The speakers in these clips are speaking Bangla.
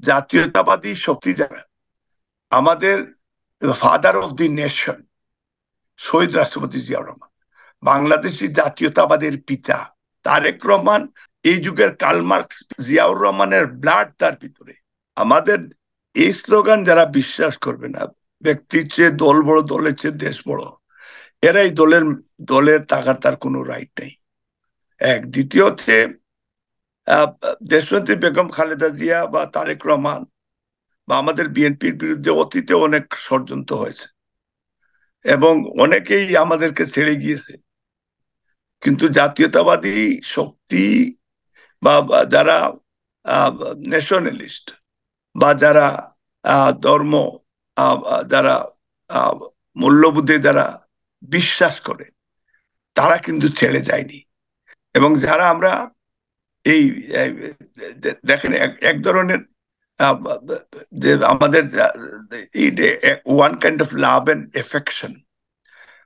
জাতীয়তাবাদী শক্তি যারা, আমাদের ফাদার অফ দি নেশন শহীদ রাষ্ট্রপতি জিয়াউর রহমান, বাংলাদেশি জাতীয়তাবাদের পিতা তারেক রহমান, এই যুগের কার্ল মার্কস, জিয়াউর রহমানের ব্লাড তার ভিতরে। আমাদের এই স্লোগান যারা বিশ্বাস করবে না, ব্যক্তির চেয়ে দল বড়, দলের চেয়ে দেশ বড়, এরাই দলের টাকার তার কোনো রাইট নেই। এক, দ্বিতীয় হচ্ছে দেশনেত্রী বেগম খালেদা জিয়া বা তারেক রহমান বা আমাদের বিএনপির বিরুদ্ধে অতীতে অনেক ষড়যন্ত্র হয়েছে এবং অনেকেই আমাদেরকে ছেড়ে গিয়েছে, কিন্তু জাতীয়তাবাদী শক্তি বা যারা ন্যাশনালিস্ট বা যারা ধর্ম, যারা মূল্যবোধে যারা বিশ্বাস করে, তারা কিন্তু ছেড়ে যায়নি। এবং যারা আমরা এই দেখেন এক ধরনের যে আমাদের one kind of love and affection,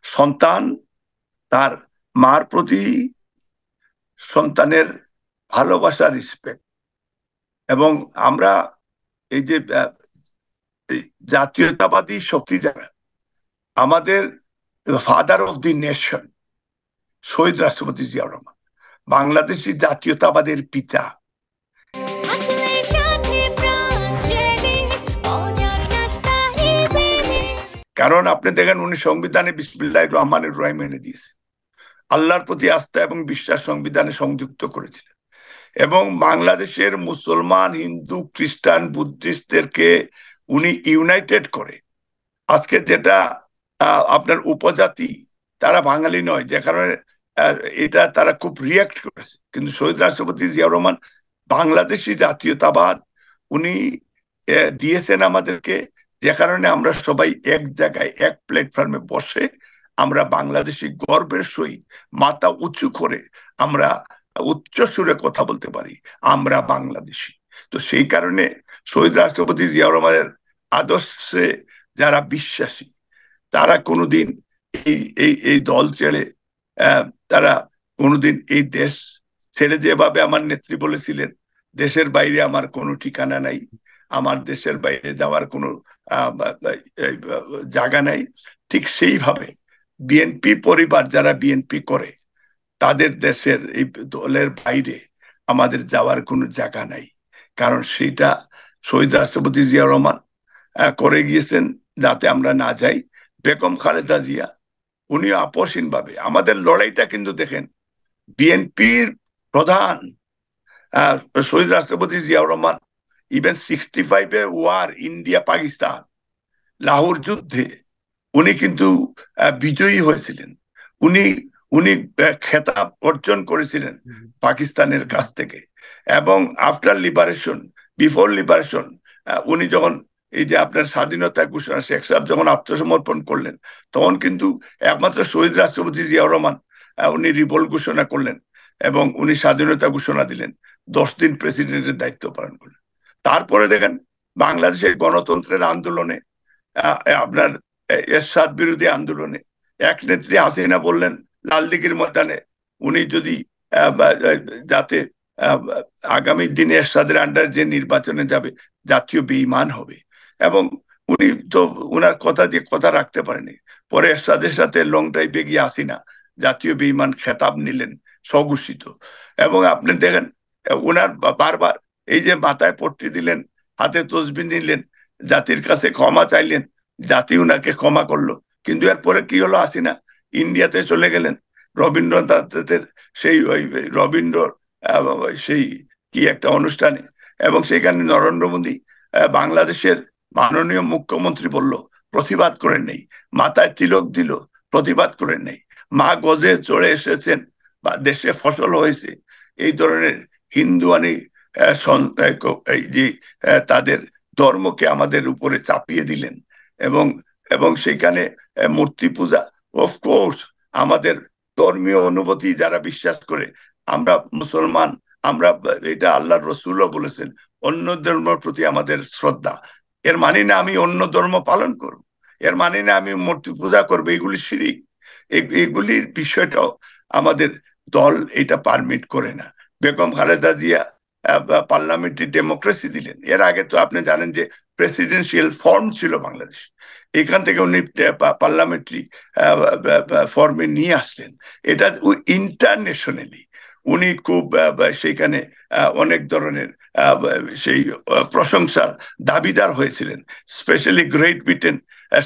সন্তান তার মার প্রতি সন্তানের ভালোবাসা, রিসপেক্ট। এবং আমরা এই যে জাতীয়তাবাদী শক্তি যারা, আমাদের ফাদার অফ দি নেশন শহীদ রাষ্ট্রপতি জিয়াউর রহমান, বাংলাদেশি জাতীয়তাবাদের পিতা। কারণ আপনি দেখেন উনি সংবিধানে বিসমিল্লাহির রহমানির রহিম এনে দিয়েছে, আল্লাহর প্রতি আস্থা এবং বিশ্বাস সংবিধানে সংযুক্ত করেছিলেন এবং বাংলাদেশের মুসলমান, হিন্দু, খ্রিস্টান, বুদ্ধিস্টদেরকে উনি ইউনাইটেড করে। আজকে যেটা আপনার উপজাতি, তারা বাঙালি নয়, যে কারণে এটা তারা খুব রিয়াক্ট করেছে, কিন্তু শহীদ রাষ্ট্রপতি জিয়াউর রহমান বাংলাদেশি জাতীয়তাবাদ উনি দিয়েছেন আমাদেরকে, যে কারণে আমরা সবাই এক জায়গায় এক প্ল্যাটফর্মে বসে আমরা বাংলাদেশি গর্বের সহিত মাথা উঁচু করে আমরা উচ্চ সুরে কথা বলতে পারি, আমরা বাংলাদেশি। তো সেই কারণে শহীদ রাষ্ট্রপতি জিয়াউর রহমানের আদর্শে যারা বিশ্বাসী, তারা কোনোদিন এই দল ছেড়ে তারা কোনোদিন এই দেশ ছেড়ে, যেভাবে আমার নেত্রী বলেছিলেন, দেশের বাইরে আমার কোনো ঠিকানা নাই, আমার দেশের বাইরে যাওয়ার কোনো জায়গা নাই, ঠিক সেইভাবে বিএনপি পরিবার যারা বিএনপি করে, তাদের দেশের এই দলের বাইরে আমাদের যাওয়ার কোনো জায়গা নাই। কারণ সেটা শহীদ রাষ্ট্রপতি জিয়াউর রহমান করে গিয়েছেন যাতে আমরা না যাই। বেগম খালেদা জিয়া উনি আপসহীন ভাবে আমাদের লড়াইটা, কিন্তু দেখেন বিএনপির প্রধান শহীদ রাষ্ট্রপতি জিয়াউর রহমান ইভেন 65-এ ওয়ার ইন্ডিয়া পাকিস্তান লাহোর যুদ্ধে উনি কিন্তু বিজয়ী হয়েছিলেন। উনি উনি খেতাব অর্জন করেছিলেন পাকিস্তানের কাছ থেকে। এবং আফটার লিবারেশন, বিফোর লিবারেশন, উনি যখন এই যে আপনার স্বাধীনতা ঘোষণা, শেখ সাহেব যখন আত্মসমর্পণ করলেন, তখন কিন্তু একমাত্র শহীদ রাষ্ট্রপতি জিয়াউর রহমান উনি রিভোল্ট ঘোষণা করলেন এবং উনি স্বাধীনতা ঘোষণা দিলেন, 10 দিন প্রেসিডেন্টের দায়িত্ব পালন করলেন। তারপরে দেখেন বাংলাদেশের গণতন্ত্রের আন্দোলনে, আপনার এরশাদ বিরোধী আন্দোলনে এক নেত্রী হাসিনা বললেন লালদিঘির ময়দানে উনি যদি যাতে আগামী দিনে এরশাদের আন্ডার যে নির্বাচনে যাবে জাতীয় বেঈমান হবে, এবং উনি তো উনার কথা দিয়ে কথা রাখতে পারেনি। পরে এরশাদের সাথে লং ড্রাইভে গিয়ে হাসিনা জাতীয় বেঈমান খেতাব নিলেন স্বঘোষিত। এবং আপনি দেখেন উনার বারবার এই যে মাথায় পট্টি দিলেন, হাতে তসবিহ নিলেন, জাতির কাছে ক্ষমা চাইলেন, জাতি উনাকে ক্ষমা করলো। কিন্তু এরপরে কি হলো, হাসিনা ইন্ডিয়াতে চলে গেলেন রবীন্দ্রনাথের সেই রবীন্দ্র সেই কি একটা অনুষ্ঠানে, এবং সেখানে নরেন্দ্র মোদী বাংলাদেশের মাননীয় মুখ্যমন্ত্রী বলল, প্রতিবাদ করেন নেই, মাথায় তিলক দিল, প্রতিবাদ করেন নেই, মা গজে চড়ে এসেছেন বা দেশে ফসল হয়েছে, এই ধরনের হিন্দুয়ানি এই যে তাদের ধর্মকে আমাদের উপরে চাপিয়ে দিলেন। এবং এবং সেখানে মূর্তি পূজা, অফকোর্স আমাদের ধর্মীয় অনুভূতি যারা বিশ্বাস করে, আমরা মুসলমান, আমরা এটা আল্লাহর রসুলও বলেছেন অন্য ধর্মের প্রতি আমাদের শ্রদ্ধা। এর মানে না আমি অন্য ধর্ম পালন করব, এর মানে না আমি মূর্তি পূজা করবো, এগুলি শিরিক। এগুলির বিষয়টাও আমাদের দল এটা পারমিট করে না। বেগম খালেদা জিয়া পার্লামেন্টারি ডেমোক্রেসি দিলেন। এর আগে তো আপনি জানেন যে প্রেসিডেন্সিয়াল ফর্ম ছিল বাংলাদেশ, এখান থেকে উনি পার্লামেন্টারি ফর্মে নিয়ে আসলেন। এটা ইন্টারন্যাশনালি উনি খুব সেইখানে অনেক ধরনের সেই প্রশংসার দাবিদার হয়েছিলেন। স্পেশালি গ্রেট ব্রিটেন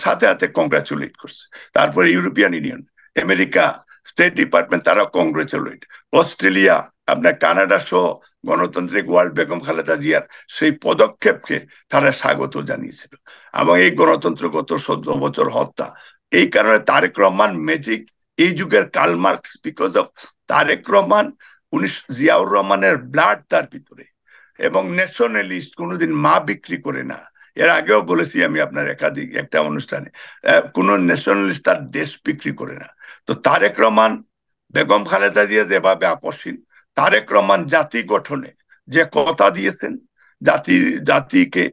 সাথে সাথে কংগ্রাচুলেট করছে, তারপরে European union, America state department তারা কংগ্রেচুলেট, অস্ট্রেলিয়া, আপনার কানাডা সহ গণতান্ত্রিক ওয়ার্ল্ড বেগম খালেদা জিয়ার সেই পদক্ষেপকে তারা স্বাগত জানিয়েছিল। এবং এই গণতন্ত্রগত 14 বছর হত্যা, এই কারণে তারেক রহমান ম্যাজিক এই যুগের Karl Marx, because of Tarique Rahman, উনি জিয়াউর রহমানের ব্লাড তার ভিতরে, এবং ন্যাশনালিস্ট কোনোদিন মা বিক্রি করে না। এর আগেও বলেছি আমি আপনার একাধিক একটা অনুষ্ঠানে, কোন ন্যাশনালিস্ট তার দেশ বিক্রি করে না। তো তারেক রহমান, বেগম খালেদা জিয়া যেভাবে আপসীন, তারেক রহমান জাতি গঠনে যে কথা দিয়েছেন, জাতিকে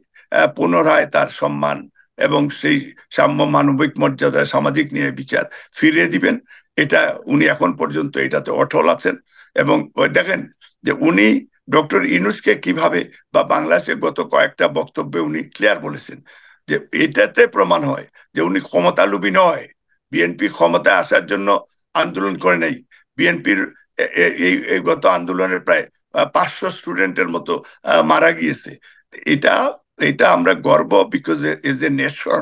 পুনরায় তার সম্মান এবং সেই সাম্য, মানবিক মর্যাদা, সামাজিক ন্যায় বিচার ফিরিয়ে দিবেন, এটা উনি এখন পর্যন্ত এটাতে অটল আছেন। এবং দেখেন যে উনি ডক্টর ইউনূসকে কিভাবে, বা বাংলাদেশে গত কয়েকটা বক্তব্যে উনি ক্লিয়ার বলেছেন যে এটাতে প্রমাণ হয় যে উনি ক্ষমতালোভী নয়। বিএনপি ক্ষমতায় আসার জন্য আন্দোলন করে নাই। বিএনপির এই গত আন্দোলনের প্রায় 500 স্টুডেন্টের মতো মারা গিয়েছে। এটা এটা আমরা গর্ব, বিকজ এজ এ নেশন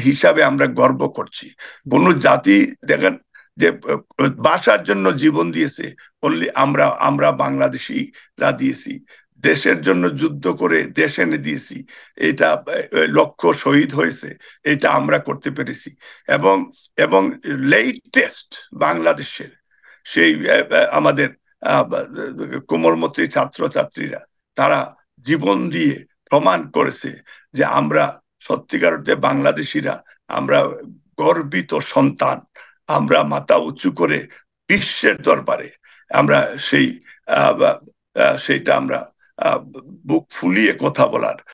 হিসাবে আমরা গর্ব করছি। কোন জাতি দেখেন যে বাঁচার জন্য জীবন দিয়েছে, অনলি আমরা বাংলাদেশিরা দিয়েছি। দেশের জন্য যুদ্ধ করে দেশ এনে দিয়েছি, এটা লক্ষ শহীদ হয়েছে, এটা আমরা করতে পেরেছি। এবং এবং লেটেস্ট বাংলাদেশের সেই আমাদের কোমলমতি ছাত্রছাত্রীরা, তারা জীবন দিয়ে প্রমাণ করেছে যে আমরা সত্যিকার অর্থে বাংলাদেশিরা, আমরা গর্বিত সন্তান। আমরা মাথা উঁচু করে বিশ্বের দরবারে আমরা সেইটা আমরা বুক ফুলিয়ে কথা বলার